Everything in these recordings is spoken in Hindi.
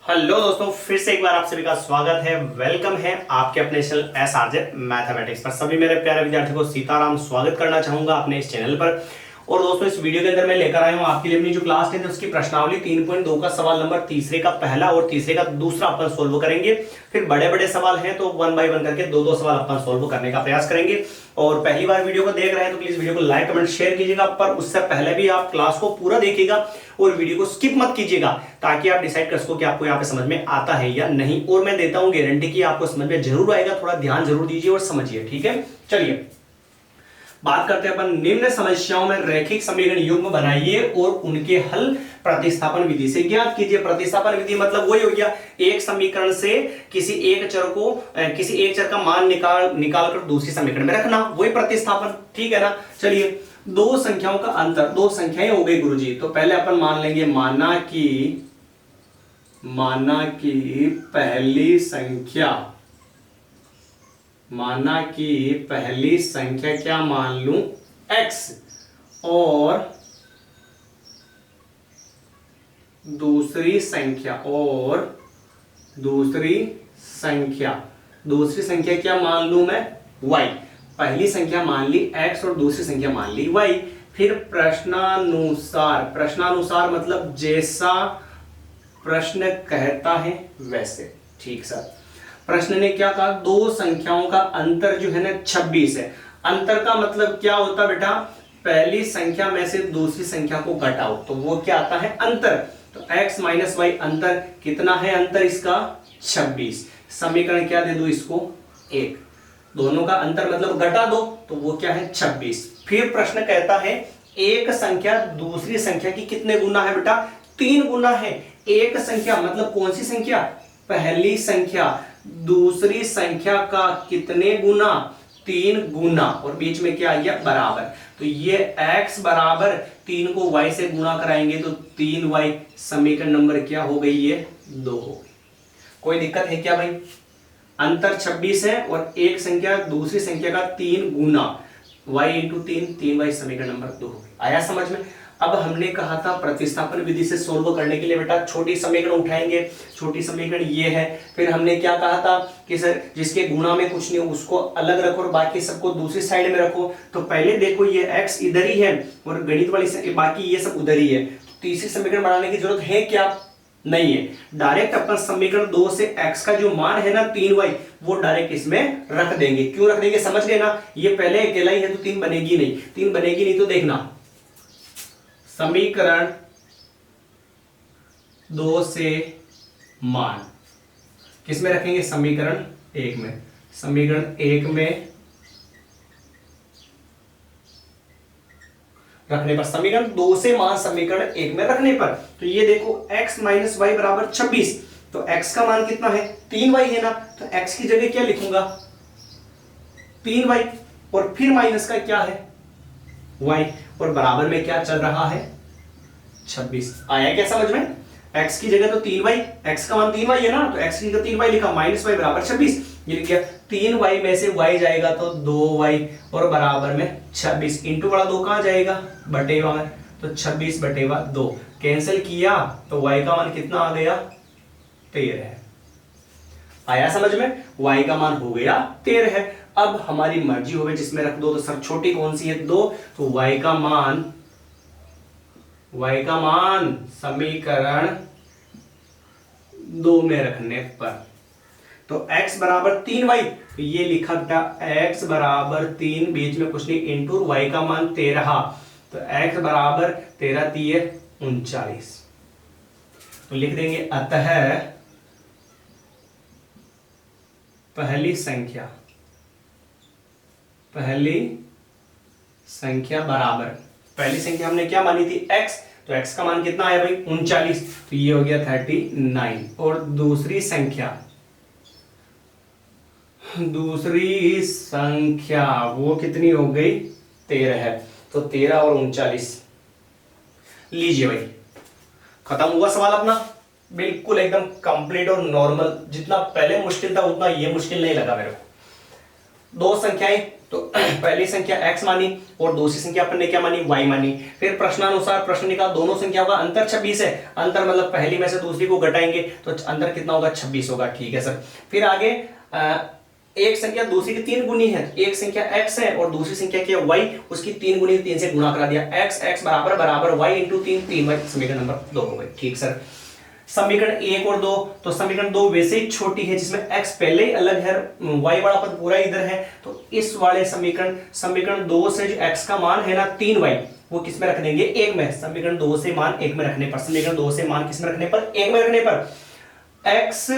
हेलो दोस्तों, फिर से एक बार आप सभी का स्वागत है। वेलकम है आपके अपने चैनल SRJ मैथमेटिक्स पर। सभी मेरे प्यारे विद्यार्थियों को सीताराम स्वागत करना चाहूंगा अपने इस चैनल पर। और दोस्तों, इस वीडियो के अंदर मैं लेकर आया हूं आपके लिए अपनी जो क्लास 10 है उसकी प्रश्नावली 3.2 का सवाल नंबर तीसरे का पहला और तीसरे का दूसरा अपन सोल्व करेंगे। फिर बड़े बड़े सवाल हैं तो 1 बाय 1 करके दो सवाल अपन सोल्व करने का प्रयास करेंगे। और पहली बार वीडियो को देख रहे हैं तो प्लीज वीडियो को लाइक कमेंट शेयर कीजिएगा, पर उससे पहले भी आप क्लास को पूरा देखिएगा और वीडियो को स्किप मत कीजिएगा, ताकि आप डिसाइड कर सको कि आपको यहाँ पे समझ में आता है या नहीं। और मैं देता हूं गारंटी कि आपको समझ में जरूर आएगा, थोड़ा ध्यान जरूर दीजिए और समझिए। ठीक है, चलिए बात करते हैं अपन निम्न समस्याओं में रैखिक समीकरण युग्म बनाइए और उनके हल प्रतिस्थापन विधि से ज्ञात कीजिए। प्रतिस्थापन विधि मतलब वही हो गया, एक समीकरण से किसी एक चर का मान निकाल कर दूसरी समीकरण में रखना, वही प्रतिस्थापन। ठीक है ना। चलिए, दो संख्याओं का अंतर, दो संख्याएं हो गई गुरुजी, तो पहले अपन मान लेंगे माना कि पहली संख्या क्या मान लूं x और दूसरी संख्या क्या मान लूं मैं y। पहली संख्या मान ली x और दूसरी संख्या मान ली y। फिर प्रश्नानुसार मतलब जैसा प्रश्न कहता है वैसे। ठीक सर, प्रश्न ने क्या कहा, दो संख्याओं का अंतर जो है ना 26 है। अंतर का मतलब क्या होता बेटा, पहली संख्या में से दूसरी संख्या को घटाओ तो वो क्या आता है, अंतर। तो x माइनस वाई अंतर कितना है, अंतर इसका 26। समीकरण क्या दे दो इसको, 1। दोनों का अंतर मतलब घटा दो तो वो क्या है, 26। फिर प्रश्न कहता है एक संख्या दूसरी संख्या की कितने गुना है बेटा, 3 गुना है। एक संख्या मतलब कौन सी संख्या, पहली संख्या दूसरी संख्या का कितने गुना, 3 गुना। और बीच में क्या आ गया, बराबर। तो ये x बराबर 3 को y से गुणा कराएंगे तो 3y। समीकरण नंबर क्या हो गई, ये 2 हो गई। कोई दिक्कत है क्या भाई, अंतर 26 है और एक संख्या दूसरी संख्या का 3 गुना, y इंटू 3y। समीकरण नंबर 2 हो गई। आया समझ में। अब हमने कहा था प्रतिस्थापन विधि से सोल्व करने के लिए बेटा छोटी समीकरण उठाएंगे। छोटी समीकरण ये है। फिर हमने क्या कहा था कि सर जिसके गुणा में कुछ नहीं हो उसको अलग रखो और बाकी सबको दूसरी साइड में रखो। तो पहले देखो ये x इधर ही है और गणित वाली बाकी ये सब उधर ही है। तो तीसरी समीकरण बनाने की जरूरत है क्या, नहीं है। डायरेक्ट अपन समीकरण 2 से x का जो मान है ना 3y वो डायरेक्ट इसमें रख देंगे। क्यों रख देंगे समझ गए ना, ये पहले अकेला ही है तो 3 बनेगी नहीं। 3 बनेगी नहीं तो देखना, समीकरण 2 से मान किस में रखेंगे, समीकरण 1 में। समीकरण 1 में रखने पर, समीकरण 2 से मान समीकरण 1 में रखने पर, तो ये देखो x माइनस वाई बराबर 26। तो x का मान कितना है, 3y है ना। तो x की जगह क्या लिखूंगा, 3y और फिर माइनस का क्या है, y और बराबर में क्या चल रहा है, 26। आया क्या समझ में। x की जगह तो 3y, x का मान 3y है ना, तो x की जगह 3y लिखा, माइनस वाई बराबर 26। ये लिख गया, 3y में से y जाएगा तो 2y और बराबर में 26। इंटू बड़ा 2 कहां जाएगा, बटेवा में, तो 26/2 कैंसिल किया तो y का मान कितना आ गया, 13 है। आया समझ में, y का मान हो गया 13 है। अब हमारी मर्जी हो गई जिसमें रख दो, तो सर छोटी कौन सी है, 2। तो y का मान समीकरण 2 में रखने पर, तो x बराबर 3y, तो ये लिखा था x बराबर 3, बीच में कुछ नहीं, इंटू y का मान 13। तो x बराबर 13 3 39। तो लिख देंगे अतः पहली संख्या बराबर, पहली संख्या हमने क्या मानी थी, x। तो x का मान कितना आया भाई, 39। तो ये हो गया 39। और दूसरी संख्या वो कितनी हो गई, 13 है। तो 13 और 39 लीजिए भाई, खत्म हुआ सवाल अपना। बिल्कुल एकदम कंप्लीट और नॉर्मल। जितना पहले मुश्किल था उतना ये मुश्किल नहीं लगा मेरे को। दो संख्याएं तो पहली संख्या x मानी और दूसरी संख्या अपन ने क्या मानी, y मानी। फिर प्रश्नानुसार प्रश्न निकाल, दोनों संख्याओं का अंतर 26 है। अंतर मतलब पहली में से दूसरी को घटाएंगे तो अंतर कितना होगा, 26 होगा। ठीक है सर। फिर आगे एक संख्या दूसरी की 3 गुनी है, एक संख्या x है और दूसरी संख्या क्या y, उसकी 3 गुनी 3 से गुणा करा दिया, x बराबर बराबर y इंटू 3, 3y समीकरण नंबर 2 हो गए। ठीक सर। समीकरण 1 और 2, तो समीकरण 2 वैसे ही छोटी है जिसमें x पहले ही अलग है, y वाला पद पूरा इधर है, तो इस वाले समीकरण 2 से जो x का मान है ना 3y, वो किस में रख देंगे, 1 में। समीकरण 2 से मान 1 में रखने पर, समीकरण 2 से मान किस में रखने पर, 1 में रखने पर x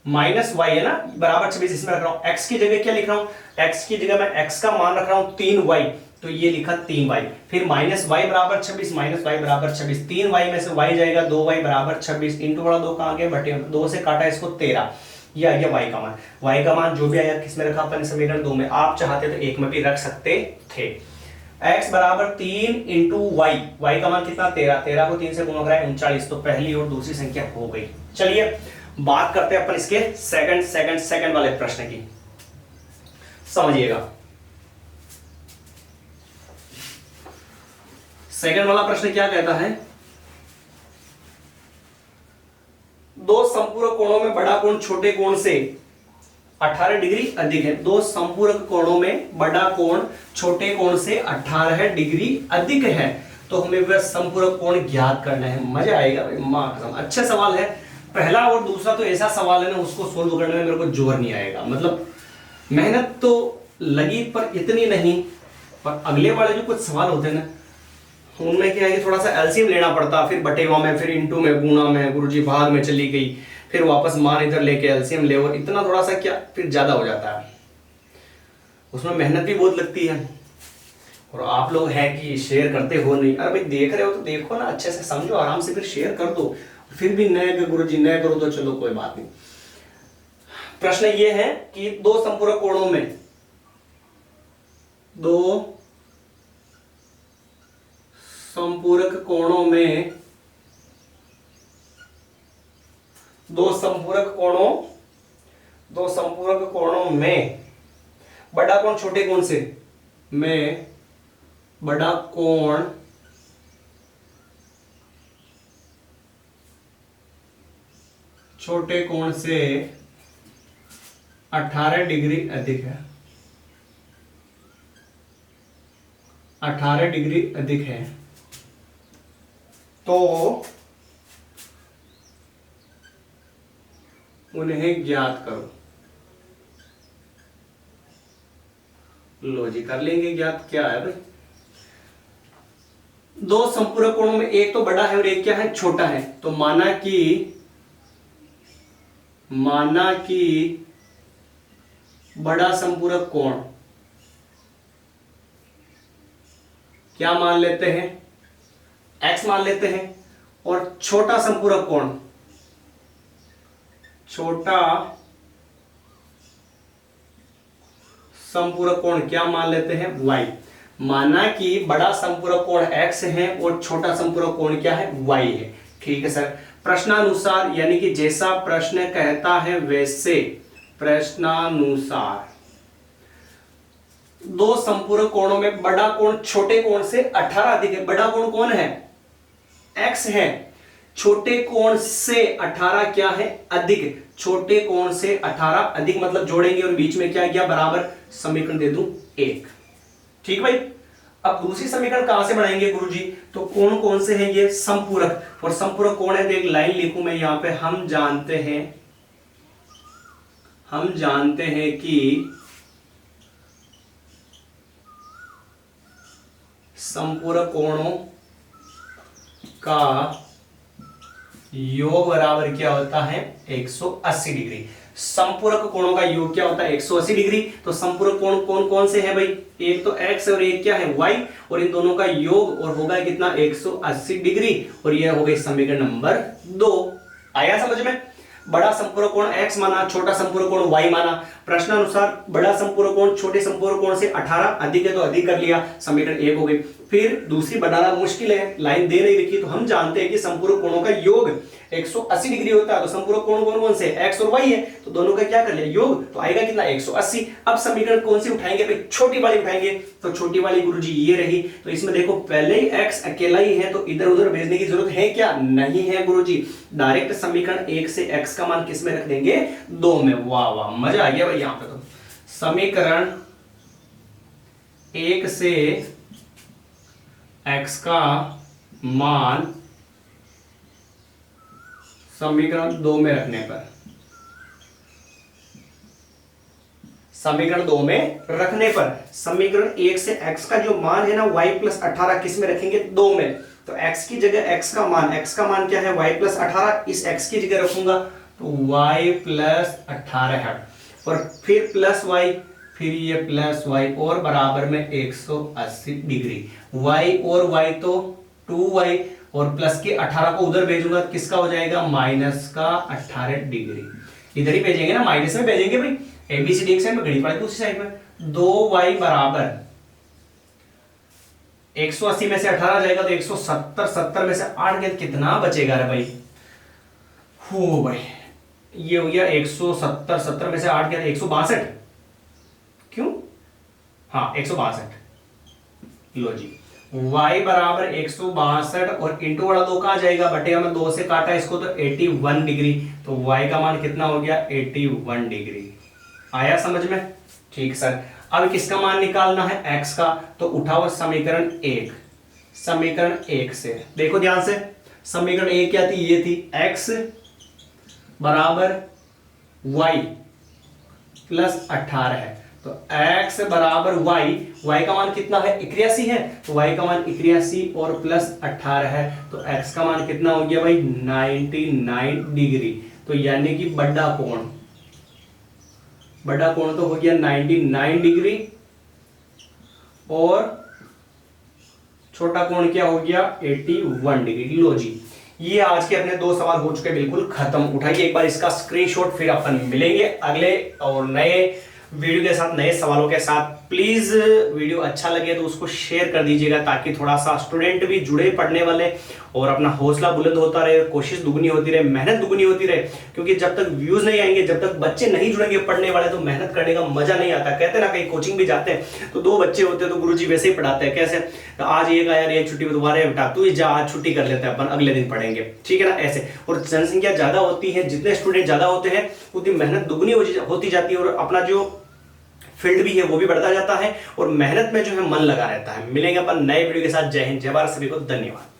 माइनस y है ना बराबर 26 इसमें रख रहा हूं। x की जगह क्या लिख रहा हूं, x की जगह मैं x का मान रख रहा हूं 3y, तो ये लिखा 3y। फिर माइनस y बराबर 26, माइनस y बराबर 26, 3y में से y जाएगा 2y बराबर 26 इंटू वाला 2 कहां गया, बटे 2 से काटा इसको 13, ये आ गया y का मान। y का मान जो भी आया किस में रखा अपन, समीकरण 2 में। आप चाहते तो 1 में भी रख सकते थे। x बराबर 3 इंटू y का मान कितना, 13 को 3 से गुणा कराए 39, तो पहली और दूसरी संख्या हो गई। चलिए बात करते हैं अपन इसके सेकंड वाले प्रश्न की, समझिएगा। सेकंड वाला प्रश्न क्या कहता है, दो संपूरक कोणों में बड़ा कोण छोटे कोण से 18 डिग्री अधिक है। दो संपूरक कोणों में बड़ा कोण छोटे कोण से 18 डिग्री अधिक है, तो हमें वह संपूरक कोण ज्ञात करना है। मजा आएगा भाई, मां कसम अच्छा सवाल है। पहला और दूसरा तो ऐसा सवाल है ना, उसको सोल्व करने में मेरे को जोर नहीं आएगा, मतलब मेहनत तो लगी पर इतनी नहीं। पर अगले वाले जो कुछ सवाल होते हैं ना, उनमें क्या है कि थोड़ा सा एलसीएम लेना पड़ता, फिर बटेवा में, फिर इंटू में, गुणा में, गुरुजी भाग में चली गई, फिर वापस मान इधर लेके एलसीएम ले, और इतना थोड़ा सा क्या फिर ज्यादा हो जाता है, उसमें मेहनत भी बहुत लगती है। और आप लोग हैं कि शेयर करते हो नहीं, अरे भाई देख रहे हो तो देखो ना, अच्छे से समझो, आराम से फिर शेयर कर दो। फिर भी नए गुरुजी नए करो तो चलो कोई बात नहीं। प्रश्न ये है कि दो संपूरक कोणों में, दो संपूरक कोणों में, दो संपूरक कोणों में बड़ा कोण छोटे कोण से, में बड़ा कोण छोटे कोण से 18 डिग्री अधिक है, 18 डिग्री अधिक है, तो उन्हें ज्ञात करो। लो जी कर लेंगे ज्ञात। क्या है भाई, दो संपूरक कोणों में एक तो बड़ा है और एक क्या है, छोटा है। तो माना कि बड़ा संपूरक कोण क्या मान लेते हैं, x मान लेते हैं, और छोटा संपूरक कोण, छोटा संपूरक कोण क्या मान लेते हैं, y। माना कि बड़ा संपूरक कोण x है और छोटा संपूरक कोण क्या है, y है। ठीक है सर। प्रश्नानुसार यानी कि जैसा प्रश्न कहता है वैसे, प्रश्नानुसार दो संपूरक कोणों में बड़ा कोण छोटे कोण से 18 अधिक है। बड़ा कोण कौन है, x है। छोटे कोण से 18 क्या है, अधिक। छोटे कोण से 18 अधिक मतलब जोड़ेंगे और बीच में क्या गया, बराबर। समीकरण दे दूं 1। ठीक भाई। अब दूसरी समीकरण कहां से बनाएंगे गुरुजी, तो कौन कौन से हैं ये, संपूरक। और संपूरक कौन है, तो एक लाइन लिखूं मैं यहां पे, हम जानते हैं कि संपूरक कोणों का योग बराबर क्या होता है, 180 डिग्री। संपूरक कोणों का योग क्या होता है, 180 डिग्री। तो संपूरक कोण कौन कौन से हैं भाई, एक तो x और एक क्या है, y, और इन दोनों का योग और होगा कितना, 180 डिग्री। और यह हो गई समीकरण नंबर 2। आया समझ में। बड़ा संपूरक कोण x माना, छोटा संपूरक कोण y माना। प्रश्नानुसार बड़ा संपूरक कोण छोटे संपूरक कोण से 18 अधिक है तो अधिक कर लिया, समीकरण 1 हो गई। फिर दूसरी बनाना मुश्किल है, लाइन दे नहीं रखी, तो हम जानते हैं कि संपूरक कोणों का योग 180 डिग्री होता है। तो संपूरक कोण कौन कौन से, x और y है, तो दोनों का क्या कर लिया योग, तो आएगा कितना 180। अब समीकरण कौन सी उठाएंगे भाई, छोटी वाली उठाएंगे, तो छोटी वाली गुरुजी ये रही। तो इसमें देखो पहले ही x अकेला ही है, तो इधर उधर भेजने की जरूरत है क्या, नहीं है गुरुजी। डायरेक्ट समीकरण 1 से x का मान किस में रख देंगे, 2 में। वाह वाह, मजा आ गया भाई यहां पे। तो समीकरण 1 से x का मान समीकरण 2 में रखने पर, समीकरण 2 में रखने पर समीकरण 1 से x का जो मान है ना y प्लस 18 किस में रखेंगे, 2 में। तो x की जगह x का मान क्या है, y प्लस 18, इस x की जगह रखूंगा तो y प्लस 18 है, और फिर प्लस y, फिर ये प्लस y, और बराबर में 180 डिग्री। y और y तो 2y, और प्लस के 18 को उधर भेजूंगा, किसका हो जाएगा, माइनस का 18 डिग्री। इधर ही भेजेंगे ना, माइनस में भेजेंगे भाई, एबीसीडी एक साइड में, घड़ी पड़े दूसरी साइड में। 2y बराबर 180 में से 18 जाएगा तो 170, 70 में से 8 गया, कितना बचेगा रे भाई, हो भाई ये हो गया 170, 70 में से 8 गया 162, क्यों, हाँ 162। लो जी, y बराबर 162, और इंटू वाला 2 कहां जाएगा, बटेगा में 2 से काटा इसको तो 81 डिग्री। तो y का मान कितना हो गया, 81 डिग्री। आया समझ में, ठीक सर। अब किसका मान निकालना है, x का, तो उठाओ समीकरण 1, समीकरण 1 से देखो ध्यान से, समीकरण 1 क्या थी, ये थी x बराबर y प्लस 18 है, तो x बराबर y का मान कितना है, 81 है, तो y का मान 81 और प्लस 18 है, तो x का मान कितना हो गया भाई, 99 डिग्री। तो यानी कि बड़ा कोण तो हो गया 99 डिग्री, और छोटा कोण क्या हो गया, 81 डिग्री। लो जी, ये आज के अपने 2 सवाल हो चुके, बिल्कुल खत्म। उठाइए एक बार इसका स्क्रीनशॉट, फिर अपन मिलेंगे अगले और नए वीडियो के साथ, नए सवालों के साथ। प्लीज वीडियो अच्छा लगे तो उसको शेयर कर दीजिएगा, ताकि थोड़ा सा स्टूडेंट भी जुड़े पढ़ने वाले, और अपना हौसला बुलंद होता रहे, कोशिश दुगनी होती रहे, मेहनत दुगनी होती रहे। क्योंकि जब तक व्यूज नहीं आएंगे, जब तक बच्चे नहीं जुड़ेंगे पढ़ने वाले, तो मेहनत करने का मजा नहीं आता। कहते ना, कहीं कोचिंग भी जाते हैं तो 2 बच्चे होते हैं, तो गुरुजी वैसे ही पढ़ाते हैं, कैसे, आज एक आया, एक छुट्टी में दोबारा बेटा तू जा, आज छुट्टी कर लेते हैं अपन, अगले दिन पढ़ेंगे, ठीक है ना, ऐसे। और जनसंख्या ज्यादा होती है, जितने स्टूडेंट ज्यादा होते हैं उतनी मेहनत दुगनी होती जाती है, और अपना जो फील्ड भी है वो भी बढ़ता जाता है, और मेहनत में जो है मन लगा रहता है। मिलेंगे अपन नए वीडियो के साथ। जय हिंद, जय भारत, सभी को धन्यवाद।